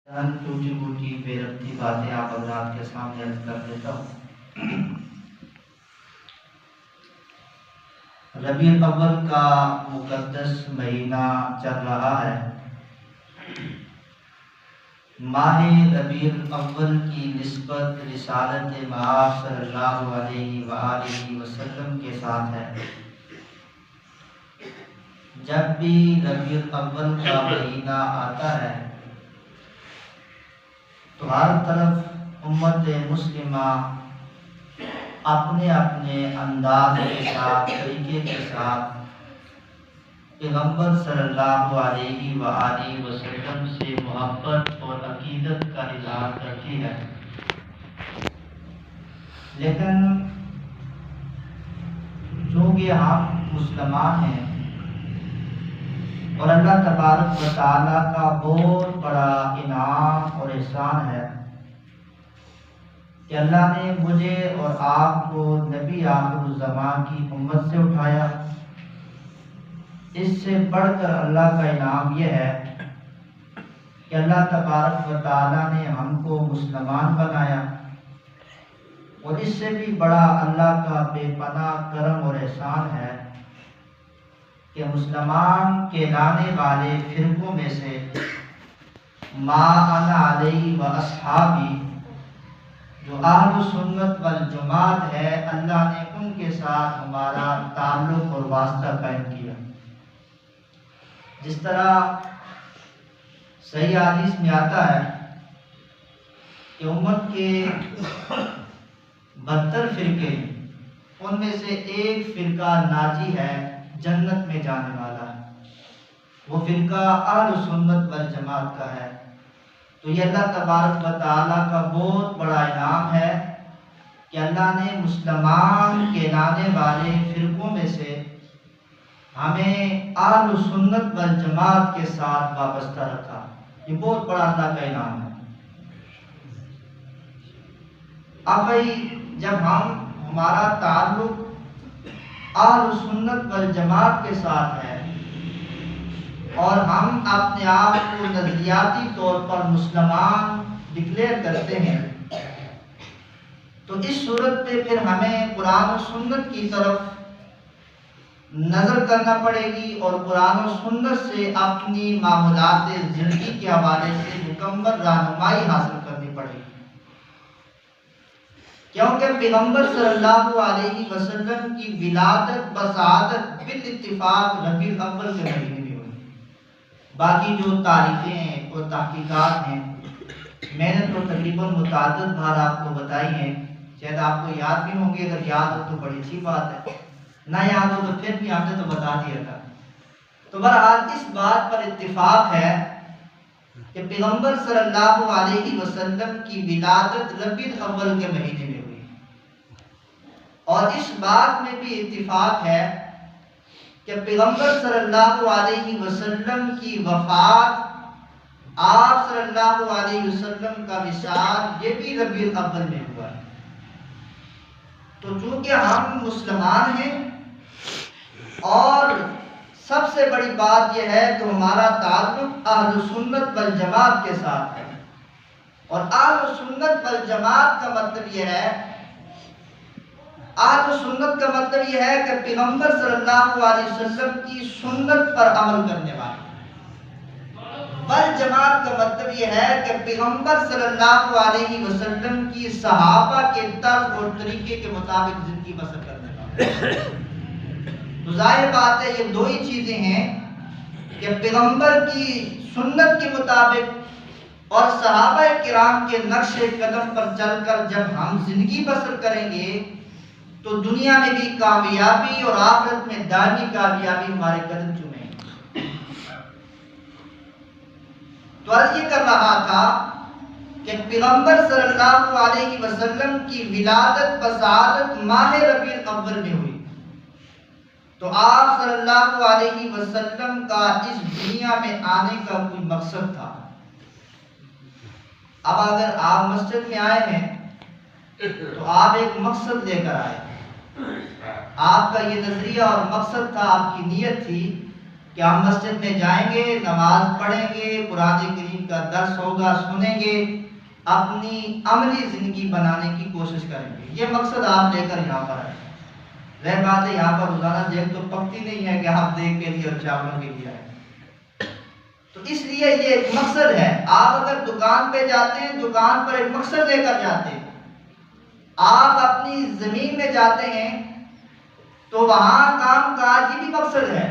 ٹوٹی پھوٹی بے ربطی باتیں آپ حضرات کے سامنے عرض کر دیتا ہوں۔ ربیع الاول کا مقدس مہینہ چل رہا ہے۔ ماہ ربیع الاول کی نسبت رسالت مآب صلی اللہ علیہ وآلہ وسلم کے ساتھ ہے۔ جب بھی ربیع الاول کا مہینہ آتا ہے تو ہر طرف امت مسلمہ اپنے اپنے انداز کے ساتھ، طریقے کے ساتھ پیغمبر صلی اللہ علیہ وآلہ وسلم سے محبت اور عقیدت کا اظہار کرتی ہے۔ لیکن چونکہ ہم مسلمان ہیں اور اللہ تبارک و تعالیٰ کا بہت بڑا انعام اور احسان ہے کہ اللہ نے مجھے اور آپ کو نبی آخر الزمان کی امت سے اٹھایا۔ اس سے بڑھ کر اللہ کا انعام یہ ہے کہ اللہ تبارک و تعالیٰ نے ہم کو مسلمان بنایا، اور اس سے بھی بڑا اللہ کا بے پناہ کرم اور احسان ہے کہ مسلمان کہلانے والے فرقوں میں سے ما انا علیہ و اصحابی جو اہل سنت والجماعت ہے، اللہ نے ان کے ساتھ ہمارا تعلق اور واسطہ قائم کیا۔ جس طرح صحیح حدیث میں آتا ہے کہ امت کے 72 فرقے، ان میں سے ایک فرقہ ناجی ہے، جنت میں جانے والا ہے، وہ فرقہ اہل سنت والجماعت کا ہے۔ تو یہ اللہ تبارک و تعالیٰ کا بہت بڑا انعام ہے کہ اللہ نے مسلمان کہلانے والے فرقوں میں سے ہمیں اہل سنت والجماعت کے ساتھ وابستہ رکھا۔ یہ بہت بڑا اللہ کا انعام ہے۔ اب بھائی جب ہمارا تعلق اہل سنت والجماعت کے ساتھ ہے اور ہم اپنے آپ کو نظریاتی طور پر مسلمان ڈکلیئر کرتے ہیں، تو اس صورت پہ پھر ہمیں قرآن و سنت کی طرف نظر کرنا پڑے گی اور قرآن و سنت سے اپنی معمولات زندگی کے حوالے سے مکمل رہنمائی حاصل کرنی پڑے گی، کیونکہ پیغمبر صلی اللہ علیہ وسلم کی ولادت بسعادت بالاتفاق ربیع الاول کے مہینے میں ہوئی۔ باقی جو تاریخیں اور تحقیقات ہیں میں نے تو تقریباً متعدد بار آپ کو بتائی ہیں، شاید آپ کو یاد بھی ہوں گے، اگر یاد ہو تو بڑی اچھی بات ہے، نہ یاد ہو تو پھر بھی ہم نے تو بتا دیا تھا۔ تو بہرحال اس بات پر اتفاق ہے کہ پیغمبر صلی اللہ علیہ وسلم کی ولادت ربیع الاول کے مہینے میں ہوئی، اور اس بات میں بھی اتفاق ہے کہ پیغمبر صلی اللہ علیہ وسلم کی وفات، آپ صلی اللہ علیہ وسلم کا وصال، یہ بھی ربیع الاول میں ہوا ہے۔ تو چونکہ ہم مسلمان ہیں اور سب سے بڑی بات یہ ہے کہ ہمارا تعلق اہل سنت والجماعت کے ساتھ ہے، اور اہل سنت والجماعت کا مطلب یہ ہے، اہل سنت کا مطلب یہ ہے کہ پیغمبر صلی اللہ علیہ وسلم کی سنت پر عمل کرنے والے، والجماعت کا مطلب یہ ہے کہ پیغمبر صلی اللہ علیہ وسلم کی صحابہ کے طرز اور طریقے کے مطابق زندگی بسر کرنے والے۔ تو ظاہر بات ہے یہ دو ہی چیزیں ہیں کہ پیغمبر کی سنت کے مطابق اور صحابہ کرام کے نقش قدم پر چل کر جب ہم زندگی بسر کریں گے تو دنیا میں بھی کامیابی اور آخرت میں دائمی کامیابی ہمارے قدم چومیں گے۔ تو عرض یہ کر رہا تھا کہ پیغمبر صلی اللہ علیہ وسلم کی ولادت بسعادت ماہ ربیع الاول میں ہوئی، تو آپ صلی اللہ علیہ وسلم کا اس دنیا میں آنے کا کوئی مقصد تھا۔ اب اگر آپ مسجد میں آئے ہیں تو آپ ایک مقصد لے کر آئے، آپ کا یہ نظریہ اور مقصد تھا، آپ کی نیت تھی کہ ہم مسجد میں جائیں گے، نماز پڑھیں گے، قرآن کریم کا درس ہوگا، سنیں گے، اپنی عملی زندگی بنانے کی کوشش کریں گے. یہ مقصد آپ لے کر یہاں پر آئے. رہ بات ہے یہاں پر روزانہ دیکھ تو پکتی نہیں ہے کہ آپ دیکھ کے لیے اور چاولوں کے لیے آئے. تو اس لیے یہ ایک مقصد ہے. آپ اگر دکان پہ جاتے ہیں، دکان پر ایک مقصد لے کر جاتے ہیں. آپ اپنی زمین میں جاتے ہیں تو وہاں کام کاج کی بھی مقصد ہے.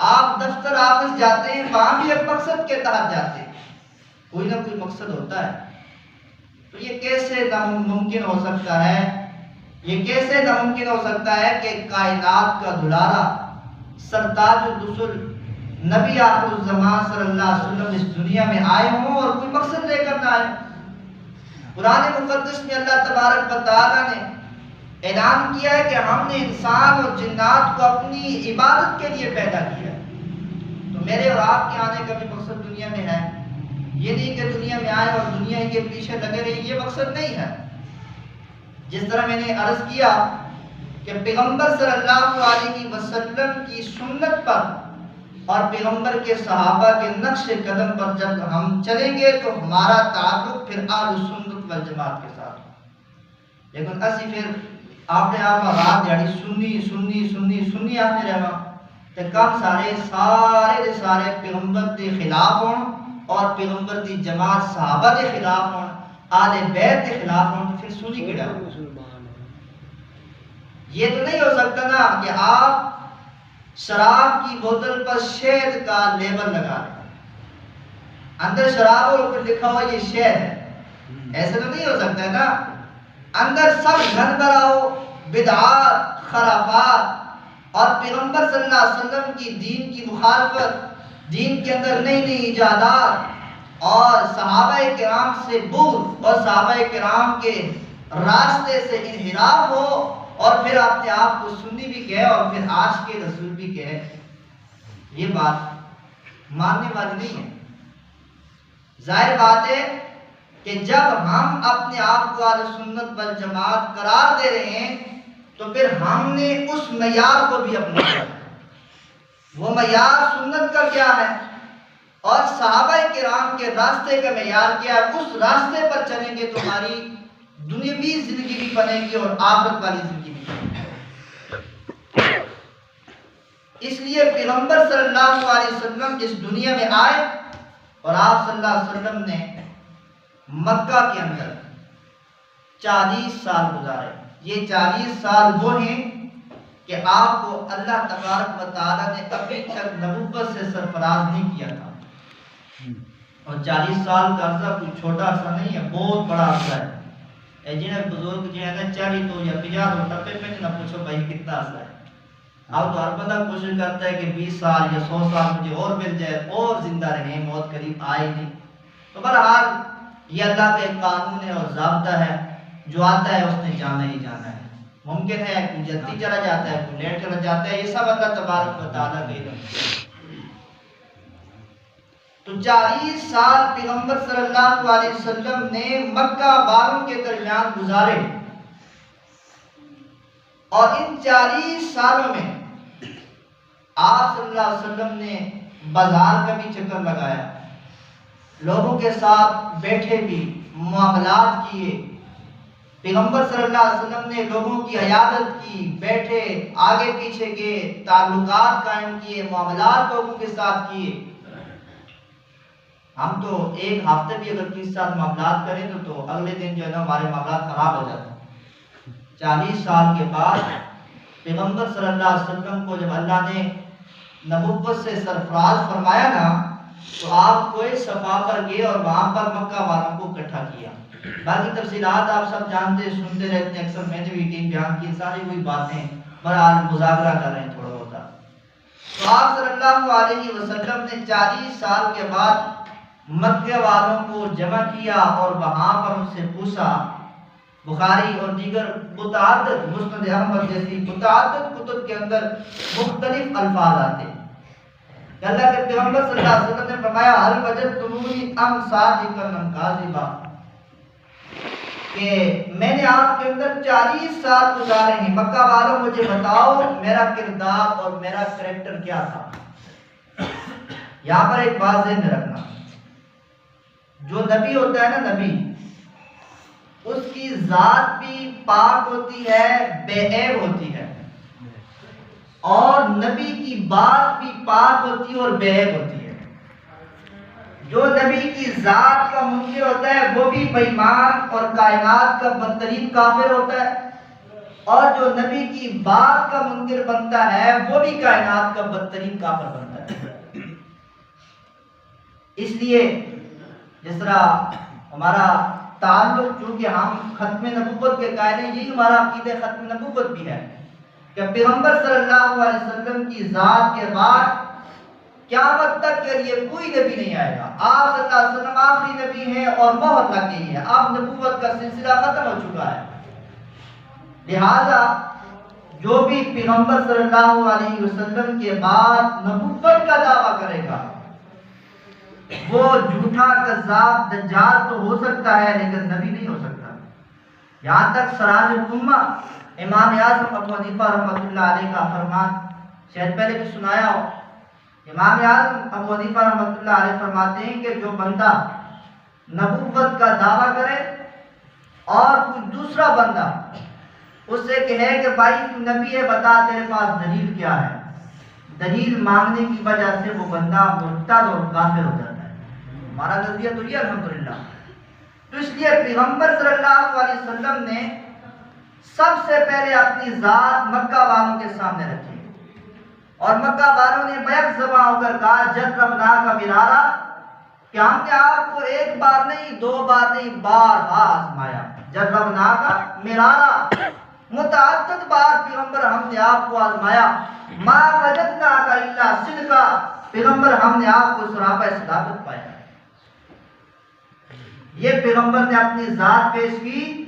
آپ دفتر آفس جاتے ہیں، وہاں بھی ایک مقصد کے تحت جاتے ہیں. کوئی نہ کوئی مقصد ہوتا ہے. تو یہ کیسے ناممکن ہو سکتا ہے؟ یہ کیسے ناممکن ہو سکتا ہے کہ کائنات کا دلارا سرتاج الرسل نبی آخر الزمان صلی اللہ علیہ وسلم اس دنیا میں آئے ہوں اور کوئی مقصد لے کر نہ آئے؟ قرآن مقدس میں اللہ تبارک و تعالیٰ نے اعلان کیا ہے کہ ہم نے انسان اور جنات کو اپنی عبادت کے لیے پیدا کیا ہے. تو میرے اور آپ کے آنے کا بھی مقصد دنیا میں ہے. یہ نہیں کہ دنیا میں آئے اور دنیا کے پیچھے لگے رہے، یہ مقصد نہیں ہے. جس طرح میں نے عرض کیا کہ پیغمبر صلی اللہ علیہ وسلم کی سنت پر اور پیغمبر کے صحابہ کے نقش قدم پر جب ہم چلیں گے تو ہمارا تعلق پھر اہل سنت والجماعت کے ساتھ. لیکن اسی پھر آپ نے آپ رات دیہڑی سنی آپ نے رہا تو کم سارے پیغمبر کے خلاف ہوں اور پیغمبر کی جماعت صحابہ کے خلاف ہوں، آل بیت کے خلاف ہوں، پھر سنی کیڑا ہو. یہ تو نہیں ہو سکتا نا کہ آپ شراب کی بوتل پر شہد کا لیبل لگا رہے ہیں، اندر شراب اور اوپر لکھا ہوا یہ شہد ہے. ایسا تو نہیں ہو سکتا ہے نا. اندر سب گھن بھرا ہو، بدعات، خرافات اور پیغمبر صلی اللہ علیہ وسلم کی دین کی مخالفت، دین کے اندر نئی نئی ایجادات اور صحابہ کرام سے بغض اور صحابہ کرام کے راستے سے انحراف ہو اور پھر اپنے آپ کو سنی بھی کہے اور پھر عاشق رسول بھی کہے. یہ بات ماننے والی نہیں ہے. ظاہر بات ہے کہ جب ہم اپنے آپ کو اہل سنت والجماعت قرار دے رہے ہیں تو پھر ہم نے اس معیار کو بھی اپنایا. وہ معیار سنت کا کیا ہے اور صحابہ کرام کے راستے کا معیار کیا ہے. اس راستے پر چلیں گے تو ہماری دنیاوی زندگی بھی بنے گی اور آخرت والی زندگی بھی بنے گی. اس لیے پیغمبر صلی اللہ علیہ وسلم اس دنیا میں آئے اور آپ صلی اللہ علیہ وسلم نے مکہ کے اندر 40 سال گزارے. یہ 40 سال وہ ہیں کہ آپ کو اللہ تبارک و تعالیٰ نے ابھی تک نبوت سے سرفراز نہیں کیا تھا. اور 40 سال کا عرصہ کوئی چھوٹا عرصہ نہیں ہے، بہت بڑا عرصہ ہے. جنہیں بزرگ جو ہے نا 40 تو یا 50 تو ٹپے پہ نہ پوچھو بھائی کتنا عرصہ ہے. اب تو ہر بندہ کوشش کرتا ہے کہ 20 سال یا 100 سال مجھے اور مل جائے اور زندہ رہیں، موت قریب آئے نہیں. تو بہرحال یہ اللہ کا ایک قانون ہے اور ضابطہ ہے، جو آتا ہے اس نے جانا ہی جانا ہے. ممکن ہے کوئی جلدی چلا جاتا ہے، کوئی لیٹ چلا جاتا ہے، یہ سب اللہ تبارک و تعالیٰ کے علم. تو 40 سال پیغمبر صلی اللہ علیہ وسلم نے مکہ والوں کے درمیان گزارے اور ان 40 سالوں میں آپ صلی اللہ علیہ وسلم نے بازار کا بھی چکر لگایا، لوگوں کے ساتھ بیٹھے بھی، معاملات کیے. پیغمبر صلی اللہ علیہ وسلم نے لوگوں کی عیادت کی، بیٹھے، آگے پیچھے گئے، تعلقات قائم کیے، معاملات لوگوں کے ساتھ کیے. ہم تو ایک ہفتے بھی اگر 30 سال معاملات کریں تو اگلے دن جو ہے نا ہمارے معاملات خراب ہو جاتے ہیں. 40 سال کے بعد پیغمبر صلی اللہ علیہ وسلم کو جب اللہ نے نبوت سے سرفراز فرمایا نا تو آپ کوئی صفا پر گئے اور وہاں پر مکہ والوں کو اکٹھا کیا. باقی تفصیلات آپ سب جانتے سنتے رہتے ہیں، اکثر میں نے بھی ٹیم بیان کی، ساری وہی باتیں بہرحال مذاکرہ کر رہے ہیں تھوڑا ہوتا. تو آپ صلی اللہ علیہ وسلم نے 40 سال کے بعد مکہ والوں کو جمع کیا اور وہاں پر ان سے پوچھا. بخاری اور دیگر متعدد مسند احمد جیسی متعدد کتب کے اندر مختلف الفاظ آتے ہیں کہ اللہ کے پیغمبر صلی اللہ علیہ وسلم نے فرمایا هل وجدتمونی ام صادقا ام کاذبا، کہ میں نے آپ کے اندر 40 سال گزارے ہیں، مکہ والوں مجھے بتاؤ میرا کردار اور میرا کریکٹر کیا تھا. یہاں پر ایک بات ذہن میں رکھنا، جو نبی ہوتا ہے نا، نبی اس کی ذات بھی پاک ہوتی ہے، بے عیب ہوتی ہے، اور نبی کی بات بھی پاک ہوتی ہے اور بے عیب ہوتی ہے۔ جو نبی کی ذات کا منکر ہوتا ہے وہ بھی بے ایمان اور کائنات کا بدترین کافر ہوتا ہے، اور جو نبی کی بات کا منکر بنتا ہے وہ بھی کائنات کا بدترین کافر بنتا ہے۔ اس لیے جس طرح ہمارا تعلق، چونکہ ہم ختم نبوت کے قائل ہیں، یہی ہمارا عقیدہ ختم نبوت بھی ہے کہ پیغمبر صلی اللہ علیہ وسلم کی ذات کے بعد قیامت تک کے لیے کوئی نبی نہیں آئے گا۔ آپ صلی اللہ علیہ وسلم آخری نبی ہیں اور مہر لگ گئی ہے، اب نبوت کا سلسلہ ختم ہو چکا ہے۔ لہذا جو بھی پیغمبر صلی اللہ علیہ وسلم کے بعد نبوت کا دعویٰ کرے گا وہ جھوٹا کذاب دجال تو ہو سکتا ہے لیکن نبی نہیں ہو سکتا۔ یہاں تک سراج الامہ امام اعظم ابو حنیفہ رحمۃ اللہ علیہ کا فرمان شاید پہلے بھی سنایا ہو۔ امام اعظم ابو حنیفہ رحمۃ اللہ علیہ فرماتے ہیں کہ جو بندہ نبوت کا دعویٰ کرے اور کوئی دوسرا بندہ اس سے کہے کہ بھائی تو نبی ہے، بتا تیرے پاس دلیل کیا ہے، دلیل مانگنے کی وجہ سے وہ بندہ مرتد اور کافر ہو جاتا ہے۔ ہمارا نظریہ تو یہ الحمدللہ۔ تو اس لیے پیغمبر صلی اللہ علیہ وسلم نے سب سے پہلے اپنی ذات مکہ والوں کے سامنے رکھی، اور مکہ والوں نے بیک زباں ہو کر کہا جربنا کا مرارا، کہ ہم نے آپ کو ایک بار نہیں، دو بار نہیں، بار آزمایا۔ جربنا کا مرارا، متعدد بار پیغمبر ہم نے آپ کو آزمایا۔ ما وجدنا کا الا صدقا، پیغمبر ہم نے آپ کو سراپا صداقت پایا۔ یہ پیغمبر نے اپنی ذات پیش کی،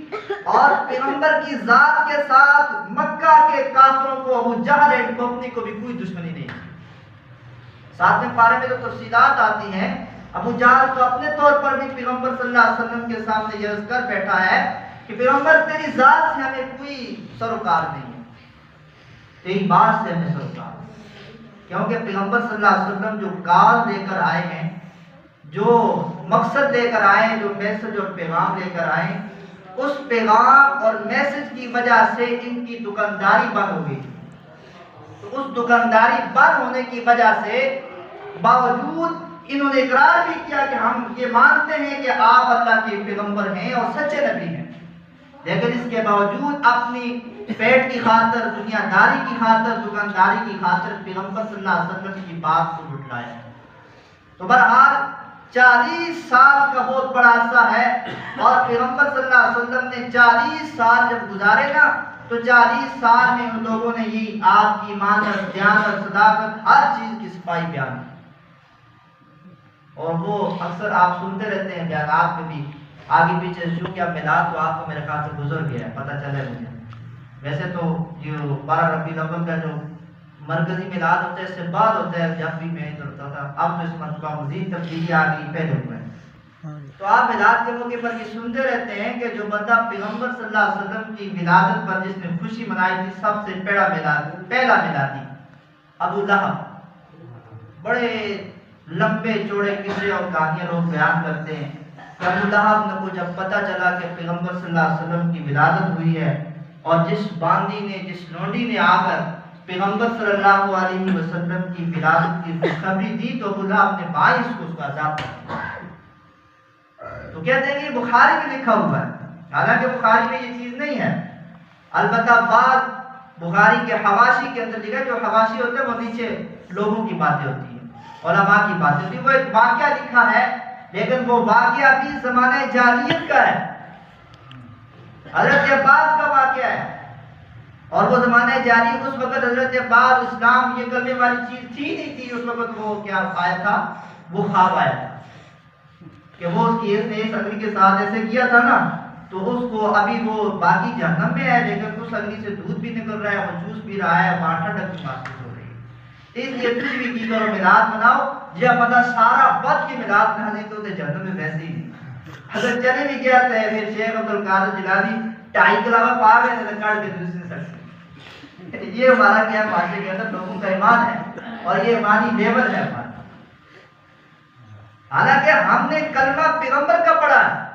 اور پیغمبر کی ذات کے ساتھ مکہ کے کافروں کو، ابو جہل اینڈ کمپنی کو بھی کوئی دشمنی نہیں۔ ساتھ میں پارے میں تو تفصیلات آتی ہیں، ابو جہل تو اپنے طور پر بھی پیغمبر صلی اللہ علیہ وسلم کے سامنے یہ عرض کر بیٹھا ہے کہ پیغمبر تیری ذات سے ہمیں کوئی سروکار نہیں ہے، تیری بات سے ہمیں سروکار ہے، کیونکہ پیغمبر صلی اللہ علیہ وسلم جو کال لے کر آئے ہیں، جو مقصد لے کر آئے، جو میسج اور پیغام لے کر آئے، اس پیغام اور میسج کی وجہ سے ان کی دکانداری بند ہو گئی۔ تو اس دکانداری بند ہونے کی وجہ سے باوجود انہوں نے اقرار بھی کیا کہ ہم یہ مانتے ہیں کہ آپ اللہ کے پیغمبر ہیں اور سچے نبی ہیں، لیکن اس کے باوجود اپنی پیٹ کی خاطر، دنیا داری کی خاطر، دکانداری کی خاطر پیغمبر صلی اللہ علیہ وسلم کی بات کو جھٹلایا۔ تو بہرحال 40 سال کا بہت بڑا عرصہ ہے، اور پیغمبر صلی اللہ علیہ وسلم نے 40 سال جب گزارے نا، تو 40 سال میں ان لوگوں نے یہ آپ کی ایمانت، دیانت، صداقت، ہر چیز کی صفائی بیان کی۔ اور وہ اکثر آپ سنتے رہتے ہیں بیانات میں بھی آگے پیچھے، چونکہ اب میلاد تو آپ کو میرے خیال سے گزر گیا ہے، پتہ چلے مجھے۔ ویسے تو یہ 12 ربیع الاول کا جو مرکزی میلاد ہوتا ہے اس سے بعد ہوتا ہے، جب بھی میں ادھر ہوتا تھا، اب تو اس مرتبہ مزید تبدیلی آ گئی، پہلے ہوئے ہیں۔ تو آپ میلاد کے موقع پر یہ سنتے رہتے ہیں کہ جو بندہ پیغمبر صلی اللہ علیہ وسلم کی ولادت پر جس نے خوشی منائی تھی، سب سے پہلا میلادی ابو لہب۔ بڑے لمبے چوڑے قصے اور کہانیاں لوگ بیان کرتے ہیں کہ ابو لہب کو جب پتہ چلا کہ پیغمبر صلی اللہ علیہ وسلم کی ولادت ہوئی ہے، اور جس باندی نے، جس لونڈی نے آ کر پیغمبر صلی اللہ علیہ وسلم کی ولادت کی خوشخبری دی، تو ابو لہب نے باعث کو اس کا عذاب کیا۔ تو کہتے ہیں کہ بخاری میں لکھا ہوا ہے، حالانکہ بخاری میں یہ چیز نہیں ہے، البتہ بعد بخاری کے حواشی کے اندر لکھا ہے، جو حواشی ہوتے ہیں وہ نیچے لوگوں کی باتیں ہوتی ہیں، علماء کی باتیں ہوتی ہیں، وہ ایک واقعہ لکھا ہے، لیکن وہ واقعہ بھی زمانہ جاہلیت کا ہے، حضرت عباس کا واقعہ ہے، اور وہ زمانہ جاہلیت، اس وقت حضرت عباس اسلام یہ کرنے والی چیز تھی نہیں تھی، اس وقت وہ کیا آیا تھا، وہ خواب آیا تھا کہ وہ اس کی اس انگلی کے ساتھ ایسے کیا تھا نا، تو اس کو ابھی وہ باقی جہنم میں ہے، لیکن اس انگلی سے دودھ بھی نکل رہا ہے، وہ جوس پی رہا ہے، وہاں ٹھنڈک بھی محسوس ہو رہی ہے۔ اس لیے کچھ بھی کی کرو میلاد مناؤ، یہ پتہ سارا بد کی میلاد منانے تو جہنم میں ویسے ہی نہیں۔ حضرت چلے بھی گیا تھا، پھر شیخ عبدالقادر جیلانی 2.5 کلابہ پا گئے تھے، کاٹ کے دوسری سکتے۔ یہ ہمارا کیا معاشرے کے اندر لوگوں کا ایمان ہے، اور یہ ایمانی لیول ہے ہمارا۔ حالانکہ ہم نے کلمہ پیغمبر کا پڑھا ہے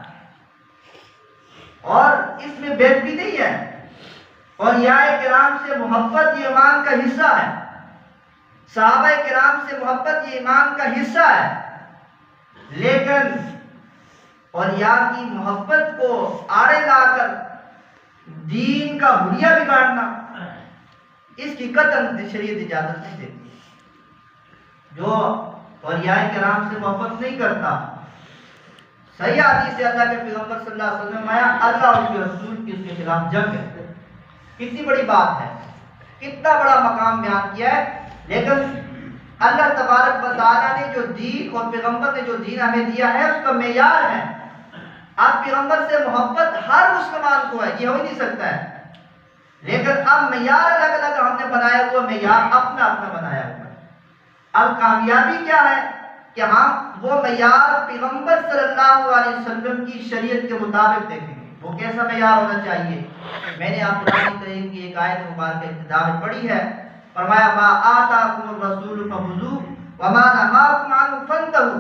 اور اس میں بے ادبی نہیں ہے، اور اولیاء کرام سے محبت یہ ایمان کا حصہ ہے، صحابہ کرام سے محبت یہ ایمان کا حصہ ہے، لیکن اولیاء کی محبت کو آڑے لا کر دین کا حلیہ بگاڑنا، اس کی قطعاً شریعت اجازت نہیں دیتی۔ جو اولیاء کرام سے محبت نہیں کرتا، صحیح حدیث سے اللہ کے پیغمبر صلی اللہ علیہ وسلم آیا اللہ اور اس کے رسول کی اس کے خلاف جنگ ہے۔ کتنی بڑی بات ہے، کتنا بڑا مقام بیان کیا ہے، لیکن اللہ تبارک و تعالیٰ نے جو دین اور پیغمبر نے جو دین ہمیں دیا ہے اس کا معیار ہے۔ اب پیغمبر سے محبت ہر مسلمان کو ہے، یہ ہو ہی نہیں سکتا ہے، لیکن اب معیار الگ الگ ہم نے بنایا ہوا، معیار اپنا اپنا بنایا ہوا ہے۔ اب کامیابی کیا ہے کہ ہم وہ معیار پیغمبر صلی اللہ علیہ وسلم کی شریعت کے مطابق دیکھیں گے۔ وہ کیسا معیار ہونا چاہیے؟ میں نے آپ قرآن کریم کی ایک آیت مبارکہ ابتدا میں پڑھی ہے، فرمایا ما آتاکم الرسول فخذوہ وما نہاکم عنہ فانتہوا،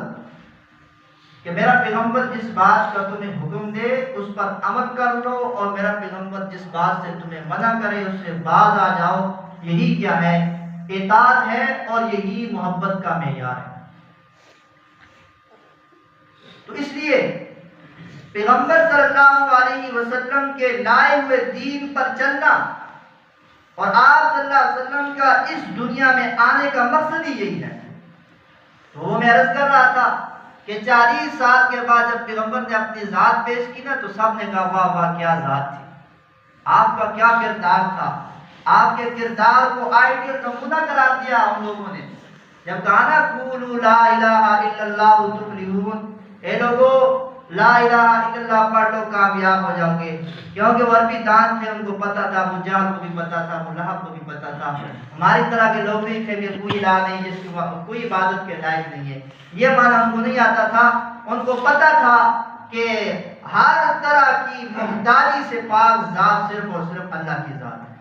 کہ میرا پیغمبر جس بات کا تمہیں حکم دے اس پر عمل کر لو، اور میرا پیغمبر جس بات سے تمہیں منع کرے اس سے باز آ جاؤ۔ یہی کیا ہے؟ اطاعت ہے، اور یہی محبت کا معیار ہے۔ تو اس لیے پیغمبر صلی اللہ علیہ وسلم کے لائے ہوئے دین پر چلنا، اور آپ صلی اللہ علیہ وسلم کا اس دنیا میں آنے کا مقصد ہی یہی ہے۔ تو وہ میں عرض کر رہا تھا کہ 40 سال کے بعد جب پیغمبر نے اپنی ذات پیش کی نا، تو سب نے کہا واہ واہ کیا ذات تھی، آپ کا کیا کردار تھا، آپ کے کردار کو آئیڈیل نمونہ قرار دیا ہم لوگوں نے۔ جب کہا نا قولوا لا الہ الا اللہ تفلحون، اے لوگوں لا الہ الا اللہ پڑھ لو کامیاب ہو جاؤ گے، کیونکہ وہ عربی دان تھے، ان کو پتا تھا، ابو جہل کو بھی پتا تھا، ابو لہب کو بھی پتا تھا۔ ہماری طرح کے لوگ نہیں تھے کہ کوئی الہ نہیں جس کی کوئی عبادت کے لائق نہیں ہے، یہ معنی ان کو نہیں آتا تھا۔ ان کو پتا تھا کہ ہر طرح کی محتاجی سے پاک ذات صرف اور صرف اللہ کی ذات ہے،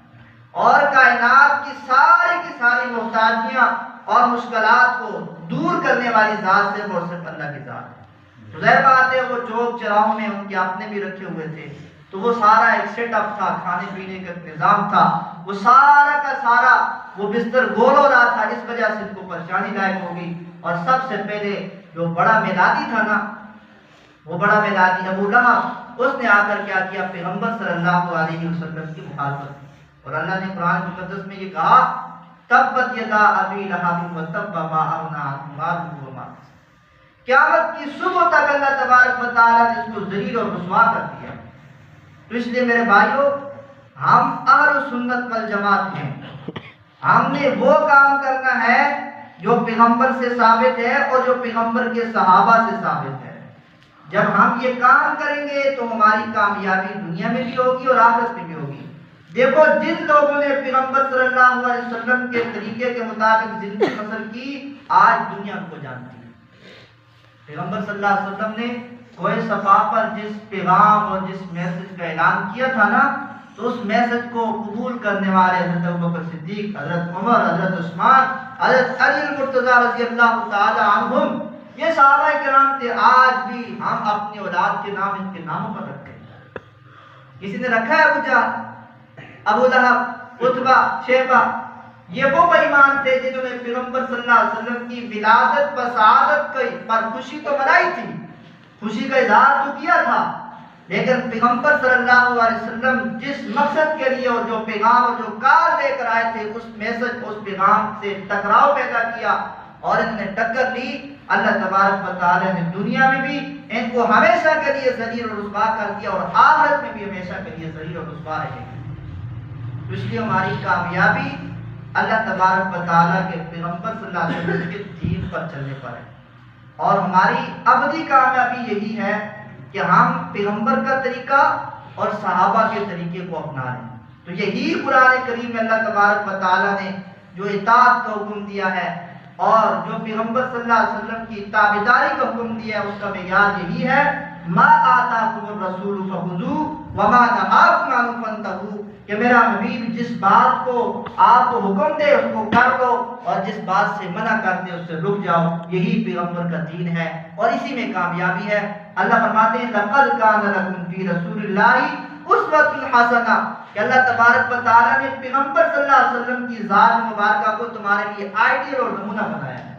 اور کائنات کی ساری محتاجیاں اور مشکلات کو دور کرنے والی ذات صرف اور صرف اللہ کی ذات ہے۔ تو ظاہر بات ہے وہ چوک چراہوں میں ان کے اپنے بھی رکھے ہوئے تھے، تو وہ سارا ایک سیٹ اپ تھا، کھانے پینے کا نظام تھا، وہ سارا کا سارا وہ بستر گول ہو رہا تھا، اس وجہ سے ان کو پریشانی لائق ہو گئی۔ اور سب سے پہلے جو بڑا میلادی تھا نا، وہ بڑا میلادی ابو لہب، اس نے آ کر کیا کیا؟ پیغمبر صلی اللہ علیہ وسلم کی مخالفت کی، اور اللہ نے قرآن مقدس میں یہ کہا تبت یدا ابی لہب وتب ما اغنی عنہ مالہ وما کسب۔ قیامت کی صبح تک اللہ تبارک و تعالیٰ نے اس کو ذلیل اور رسوا کر دیا۔ تو اس لیے میرے بھائیوں، ہم اہل سنت والجماعت ہیں، ہم نے وہ کام کرنا ہے جو پیغمبر سے ثابت ہے اور جو پیغمبر کے صحابہ سے ثابت ہے۔ جب ہم یہ کام کریں گے تو ہماری کامیابی دنیا میں بھی ہوگی اور آخرت میں بھی ہوگی۔ دیکھو جن لوگوں نے پیغمبر صلی اللہ علیہ وسلم کے طریقے کے مطابق زندگی بسر کی، آج دنیا ان کو جانتی ہے۔ پیغمبر صلی اللہ علیہ وسلم نے کوہ صفا پر جس پیغام اور جس میسج کا اعلان کیا تھا نا، تو اس میسج کو قبول کرنے والے حضرت ابوبکر صدیق، حضرت عمر، حضرت عثمان، حضرت علی المرتضیٰ رضی اللہ تعالی عنہم، یہ صحابہ کرام تھے۔ آج بھی ہم اپنی اولاد کے نام ان کے ناموں پر رکھتے ہیں۔ کسی نے رکھا ہے ابو جہل، ابو لہب، عتبہ، شیبہ؟ یہ وہ بے ایمان تھے جنہوں نے پیغمبر صلی اللہ علیہ وسلم کی ولادت بسعادت پر خوشی تو منائی تھی، خوشی کا اظہار تو کیا تھا، لیکن پیغمبر صلی اللہ علیہ وسلم جس مقصد کے لیے اور جو پیغام اور جو کار لے کر آئے تھے، اس میسج اس پیغام سے ٹکراؤ پیدا کیا اور انہوں نے ٹکر لی۔ اللہ تبارک و تعالی نے دنیا میں بھی ان کو ہمیشہ کے لیے ذلیل اور رسوا کر دیا، اور آخرت میں بھی ہمیشہ کے لیے ذلیل اور رسوا رہے گی۔ اس لیے ہماری کامیابی اللہ تبارک و تعالیٰ کے پیغمبر صلی اللہ علیہ وسلم کے دین پر چلنے پر ہے، اور ہماری ابدی کامیابی یہی ہے کہ ہم پیغمبر کا طریقہ اور صحابہ کے طریقے کو اپنا لیں۔ تو یہی قرآن کریم میں اللہ تبارک و تعالیٰ نے جو اطاعت کا حکم دیا ہے اور جو پیغمبر صلی اللہ علیہ وسلم کی تابعداری کا حکم دیا ہے، اس کا معیار یہی ہے ما آتاکم الرسول فخذوہ وما نہاکم عنہ فانتہوا، کہ میرا حبیب جس بات کو آپ کو حکم دے اس کو کر لو، اور جس بات سے منع کر دے اس سے رک جاؤ۔ یہی پیغمبر کا دین ہے اور اسی میں کامیابی ہے۔ اللہ فرماتے ہیں لقد کان لکم فی رسول اللہ اسوۃ حسنہ، کہ اللہ تبارک و تعالیٰ نے پیغمبر صلی اللہ علیہ وسلم کی ذات مبارکہ کو تمہارے لیے آئیڈیل اور نمونہ بنایا ہے،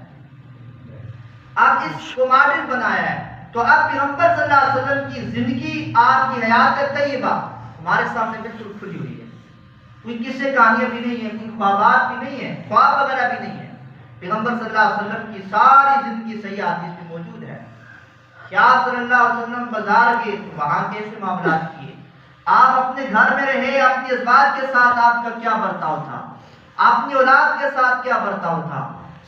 آپ اس کو ماڈل بنایا ہے۔ تو اب پیغمبر صلی اللہ علیہ وسلم کی زندگی، آپ کی حیات طیبہ ہمارے سامنے بالکل کھلی ہوئی ہے، کوئی قصے کہانیاں بھی نہیں ہے، کوئی خوابات بھی نہیں ہے، خواب وغیرہ بھی نہیں ہے۔ پیغمبر صلی اللہ علیہ وسلم کی ساری زندگی صحیح حدیث میں موجود ہے کہ آپ صلی اللہ علیہ وسلم بازار گئے تو وہاں کیسے معاملات کیے، آپ اپنے گھر میں رہے اپنی ازواج کے ساتھ آپ کا کیا برتاؤ تھا، اپنی اولاد کے ساتھ کیا برتاؤ تھا،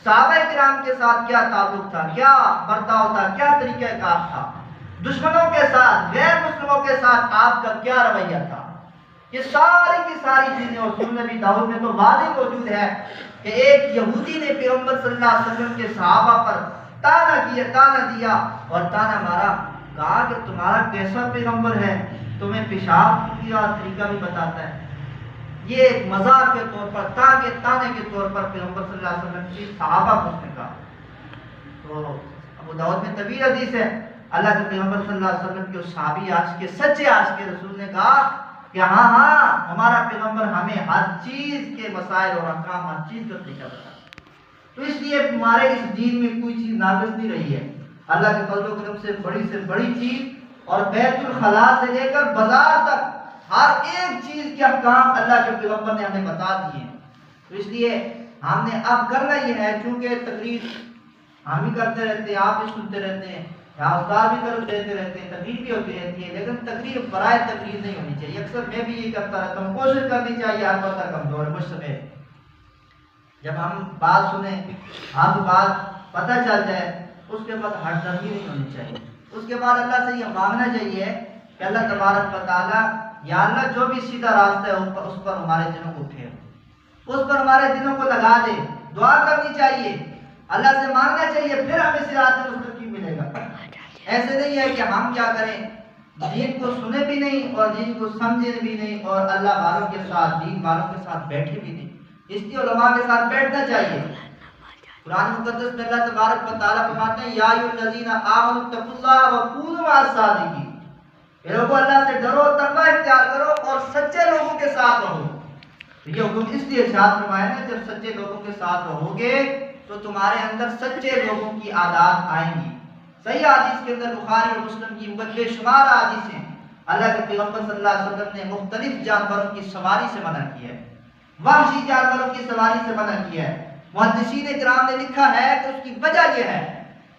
صحابہ کرام کے ساتھ کیا تعلق تھا، کیا برتاؤ تھا، کیا طریقہ کار تھا، دشمنوں کے ساتھ، غیر مسلموں کے ساتھ آپ کا کیا رویہ تھا، یہ ساری کی ساری چیزیں اور سنن نبی داؤد میں تو واضح موجود ہے کہ ایک یہودی نے پیغمبر صلی اللہ علیہ وسلم کے صحابہ پر تانا دیا اور تانا مارا، کہا کہ تمہارا کیسا پیغمبر ہے، تمہیں پیشاب کا طریقہ بھی بتاتا ہے۔ یہ ایک مذاق کے طور پر، تانے کے طور پر پیغمبر صلی اللہ علیہ وسلم کی صحابہ کو اس نے کہا۔ تو ابو داؤد میں طویل حدیث ہے، اللہ کے پیغمبر صلی اللہ علیہ وسلم کے صحابی عاشق کے سچے عاشق کے رسول نے کہا کہ ہاں ہمارا پیغمبر ہمیں ہر چیز کے مسائل اور احکام، ہر چیز کا طریقہ بتاتا ہے۔ تو اس لیے ہمارے اس دین میں کوئی چیز ناقص نہیں رہی ہے۔ اللہ کے فضل و کرم سے بڑی چیز اور بیت الخلا سے لے کر بازار تک ہر ایک چیز کے احکام اللہ کے پیغمبر نے ہمیں بتا دیے ہیں۔ تو اس لیے ہم نے اب کرنا یہ ہے، چونکہ تقریر ہم ہی کرتے رہتے ہیں، آپ بھی سنتے رہتے ہیں، استاد بھی کر دیتے رہتے ہیں، تقریر بھی ہوتی رہتی ہے، لیکن تقریر برائے تقریر نہیں ہونی چاہیے۔ اکثر میں بھی یہ کرتا رہتا ہوں، کوشش کرنی چاہیے، البتہ کمزور ہے مجھ سمیت۔ جب ہم بات سنیں، آپ کو بات پتہ چل جائے، اس کے بعد ہٹ درمی نہیں ہونی چاہیے۔ اس کے بعد اللہ سے یہ مانگنا چاہیے کہ اللہ تبارک و تعالیٰ، یا اللہ جو بھی سیدھا راستہ ہے اس پر ہمارے دلوں کو پھیر، اس پر ہمارے دلوں کو لگا دے۔ دعا کرنی چاہیے، اللہ سے مانگنا چاہیے، پھر ہمیں صراط مستقیم ملے گا۔ ایسے نہیں ہے کہ ہم کیا کریں، دین کو سنے بھی نہیں اور دین کو سمجھے بھی نہیں اور اللہ والوں کے ساتھ، دین والوں کے ساتھ بیٹھے بھی نہیں۔ اس لیے علماء کے ساتھ بیٹھنا چاہیے۔ قرآن مقدس میں اللہ تبارک و تعالیٰ فرماتے ہیں یا ایھا الذین آمنوا اتقوا اللہ وکونوا مع الصادقین، اے لوگوں اللہ سے ڈرو، تقوی اختیار کرو اور سچے لوگوں کے ساتھ رہو۔ یہ حکم اس لیے ارشاد فرمایا ہے جب سچے لوگوں کے ساتھ رہو گے تو تمہارے اندر سچے لوگوں کی عادات آئیں گی۔ صحیح حدیث کے اندر بخاری اور مسلم کی بے شمار حدیث ہیں، اللہ کے پیغمبر صلی اللہ علیہ وسلم نے مختلف جانوروں کی سواری سے منع کیا ہے، وحشی جانوروں کی سواری سے منع کیا ہے۔ محدثین کرام نے لکھا ہے کہ اس کی وجہ یہ ہے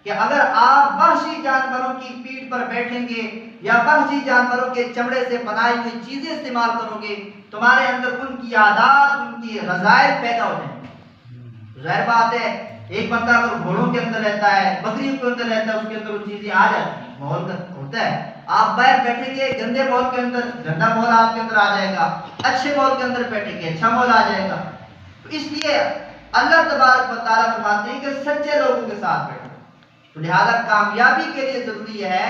کہ اگر آپ وحشی جانوروں کی پیٹھ پر بیٹھیں گے یا وحشی جانوروں کے چمڑے سے بنائی ہوئی چیزیں استعمال کرو گے، تمہارے اندر ان کی عادات، ان کی رذائل پیدا ہو جائیں گے۔ ظاہر بات ہے ایک بندہ اگر گھوڑوں کے اندر رہتا ہے، بکریوں کے اندر رہتا ہے، اس کے اندر وہ چیزیں آ جاتی ہیں، ماحول ہوتا ہے۔ آپ باہر بیٹھیں گے گندے ماحول کے اندر، گندا ماحول آپ کے اندر آ جائے گا، اچھے ماحول کے اندر بیٹھیں گے اچھا ماحول آ جائے گا۔ تو اس لیے اللہ تبارک و تعالیٰ فرماتے ہیں کہ سچے لوگوں کے ساتھ بیٹھو۔ تو لہذا کامیابی کے لیے ضروری ہے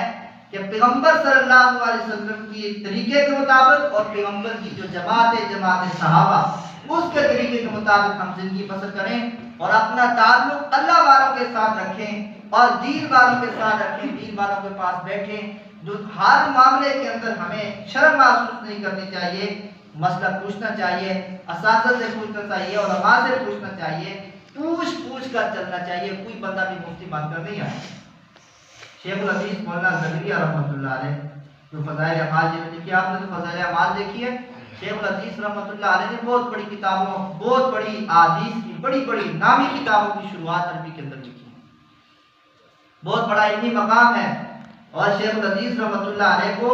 کہ پیغمبر صلی اللہ علیہ وسلم کی طریقے کے مطابق اور پیغمبر کی جو جماعت صحابہ اس کے طریقے کے مطابق ہم زندگی بسر کریں اور اپنا تعلق اللہ والوں کے ساتھ رکھیں اور دین والوں کے ساتھ رکھیں، دین والوں کے پاس بیٹھیں۔ جو ہر معاملے کے اندر ہمیں شرم محسوس نہیں کرنی چاہیے، مسئلہ پوچھنا چاہیے، اساتذہ سے پوچھنا چاہیے، علماء سے پوچھنا چاہیے، پوچھ کر چلنا چاہیے۔ کوئی بندہ بھی مفتی بن کر نہیں آئے۔ شیخ الحدیث مولانا زکریا رحمۃ اللہ علیہ جو فضائل اعمال جنہوں نے لکھی، آپ نے تو فضائل اعمال دیکھی ہے، شیخ الحدیث رحمۃ اللہ علیہ نے بہت بڑی کتابوں، بہت بڑی احادیث کی بڑی نامی کتابوں کی شروعات عربی کے اندر لکھی ہے، بہت بڑا علمی مقام ہے۔ اور شیخ الحدیث رحمۃ اللہ علیہ کو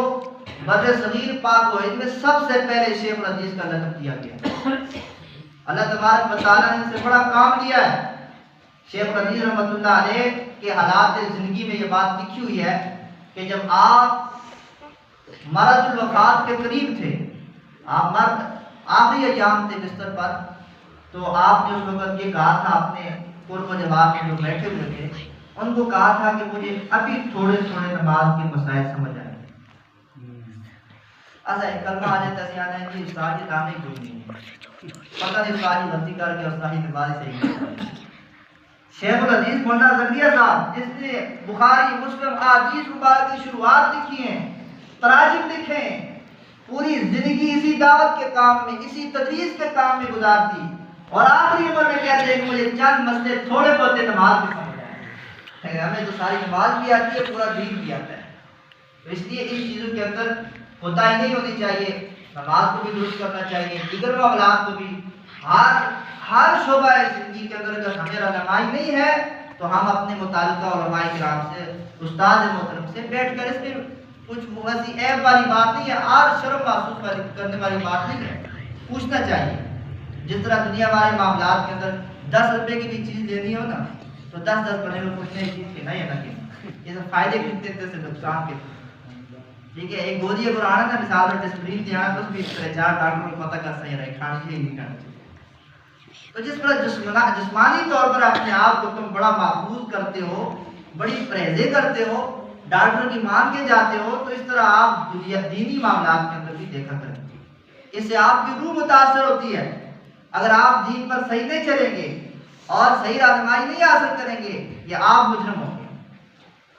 بدر صغیر پاک و ہند میں سب سے پہلے شیخ الحدیث کا لقب دیا گیا۔ اللہ تبارک و تعالیٰ نے ان سے بڑا کام لیا ہے۔ شیخ الحدیث رحمۃ اللہ علیہ کے حالات زندگی میں یہ بات لکھی ہوئی ہے کہ جب آپ مرض الوفات کے قریب تھے، آپ مرد آخری ایام تھے بستر پر، تو آپ نے اس وقت یہ کہا تھا اپنے قرب و جواب میں جو بیٹھے ہوئے تھے ان کو کہا تھا کہ مجھے ابھی تھوڑے نماز کے مسائل سمجھ آئے، ایسا ایک کلمہ آ جاتا ہے آنا ہے کہ استاد کی دانے کوئی نہیں ہے، پتہ نہیں استاد کی غلطی کر کے استاد کی نماز صحیح نہیں۔ شیخ الحدیث مولانا زکریا صاحب جس نے بخاری مسلم احادیث مبارک کی شروعات لکھی ہیں، تراجم لکھے ہیں، پوری زندگی اسی دعوت کے کام میں، اسی تدریس کے کام میں گزار دی، اور آخری عمر میں کہتے ہیں کہ مجھے چند مسئلے تھوڑے بہت نماز میں سمجھ آئے، ہمیں تو ساری نماز بھی آتی ہے، پورا دین بھی آتا ہے۔ تو اس لیے ان چیزوں کے اندر کوتاہی نہیں ہونی چاہیے، نماز کو بھی درست کرنا چاہیے، دیگر معاملات کو بھی، ہر شعبہ زندگی کے اندر اگر ہمیں رہنمائی نہیں ہے تو ہم اپنے متعلقہ علماء کرام سے، استاد محترم سے بیٹھ کر، اس میں کچھ ایسی عیب والی بات نہیں ہے اور شرم محسوس کرنے والی بات نہیں ہے، پوچھنا چاہیے۔ جس طرح دنیا والے معاملات کے اندر 10 روپے کی بھی چیز لینی ہو نا تو 10 بنے میں پوچھنے کی چیز کہنا ہے نا کہ یہ سب فائدے کتنے سے نقصان کے، ٹھیک ہے۔ ایک گودی قرآن ہے نا، مثال میں ڈسپلین دیا ہے، بس بھی اس طرح 4 ڈاکٹر کو پتہ کر سکے رہے کھانا چاہیے نہیں کھانا چاہیے۔ تو جس پر جسمانی طور پر اپنے آپ کو تم بڑا محفوظ کرتے ہو، بڑی پرہیزیں کرتے ہو، ڈاکٹر کی مان کے جاتے ہو، تو اس طرح آپ دینی معاملات کے اندر بھی دیکھا کریں، اس سے آپ کی روح متاثر ہوتی ہے۔ اگر آپ دین پر صحیح نہیں چلیں گے اور صحیح رہنمائی نہیں حاصل کریں گے، یہ آپ مجرم ہوں گے۔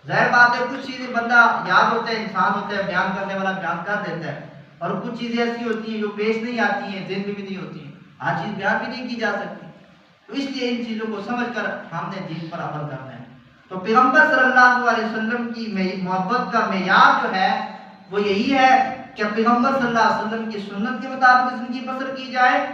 ظاہر بات ہے کچھ چیزیں بندہ یاد ہوتا ہے، انسان ہوتا ہے، بیان کرنے والا بیان کر دیتا ہے، اور کچھ چیزیں ایسی ہوتی ہیں جو پیش نہیں آتی ہیں، ذہن میں بھی نہیں ہوتی ہیں، ہر چیز بیان بھی نہیں کی جا سکتی۔ تو اس لیے ان چیزوں کو سمجھ کر ہم نے دین پر عمل کرنا ہے۔ تو پیغمبر صلی اللہ علیہ وسلم کی محبت کا معیار جو ہے وہ یہی ہے کہ پیغمبر صلی اللہ علیہ وسلم کی سنت کے مطابق زندگی بسر کی جائے،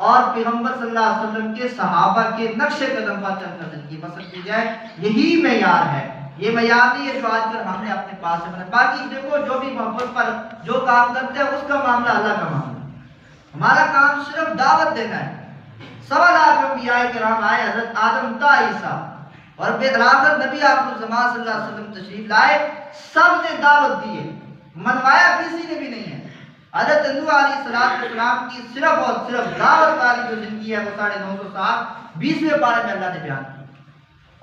اور پیغمبر صلی اللہ علیہ وسلم کے صحابہ کے نقش قدم پر چل کر زندگی بسر کی جائے، یہی معیار ہے۔ یہ معیار نہیں ہے جو آج کل ہم نے اپنے پاس سے بنا۔ باقی دیکھو جو بھی محبت پر جو کام کرتے ہیں اس کا معاملہ اللہ کا معاملہ، ہمارا کام صرف دعوت دینا ہے۔ 1.25 انبیاء کرام آئے، حضرت آدم تا عیسیٰ، اور بالآخر نبی آخر الزمان صلی اللہ علیہ وسلم تشریف لائے، سب نے دعوت دی ہے، منوایا کسی نے بھی نہیں ہے۔ حضرت نوح علیہ السلام کی صرف اور صرف دعوت والی جو زندگی ہے وہ 950 سال 20ویں پارے میں اللہ نے بیان کی،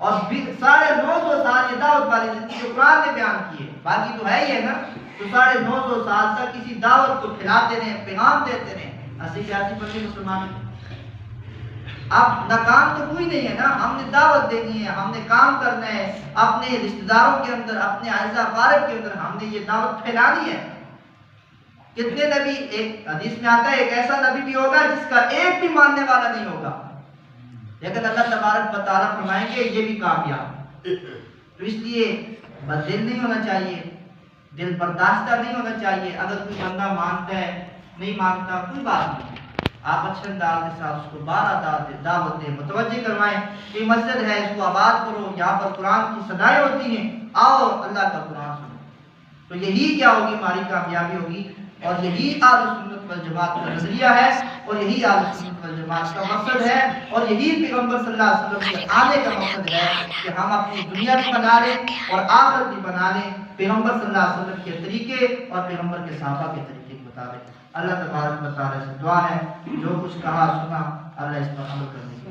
اور 950 سال یہ دعوت والی زندگی جو قرآن نے بیان کی ہے، باقی تو ہے ہی ہے نا۔ تو 950 سال تک کسی دعوت کو پھیلاتے رہے، پیغام دیتے رہے، ایسی بندے مسلمان۔ اب ناکام تو کوئی نہیں ہے نا، ہم نے دعوت دینی ہے، ہم نے کام کرنا ہے، اپنے رشتہ داروں کے اندر، اپنے اعزا اقارب کے اندر ہم نے یہ دعوت پھیلانی ہے۔ کتنے نبی، ایک حدیث میں آتا ہے ایک ایسا نبی بھی ہوگا جس کا ایک بھی ماننے والا نہیں ہوگا، لیکن اللہ تبارک و تعالیٰ فرمائیں گے یہ بھی کامیاب۔ تو اس لیے بددل نہیں ہونا چاہیے، دل برداشتہ نہیں ہونا چاہیے۔ اگر کوئی بندہ مانتا ہے، نہیں مانتا، کوئی بات نہیں، آپ اچھے انداز کے ساتھ اس کو دعوت دیں، متوجہ کروائیں کہ مسجد ہے اس کو آباد کرو، یہاں پر قرآن کی صدائیں ہوتی ہیں، آؤ اللہ کا قرآن سنو۔ تو یہی کیا ہوگی، ہماری کامیابی ہوگی، اور یہی اہل سنت والجماعت کا نظریہ ہے، اور یہی اہل سنت والجماعت کا مقصد ہے، اور یہی پیغمبر صلی اللہ علیہ وسلم کے آنے کا مقصد ہے کہ ہم اپنی دنیا بھی بنا لیں اور آخرت بھی بنا لیں پیغمبر صلی اللہ علیہ وسلم کے طریقے اور پیغمبر کے صحابہ کے طریقے کے مطابق۔ اللہ تبارک و تعالیٰ سے دعا ہے جو کچھ کہا سنا اللہ اس پر عمل کرنے کی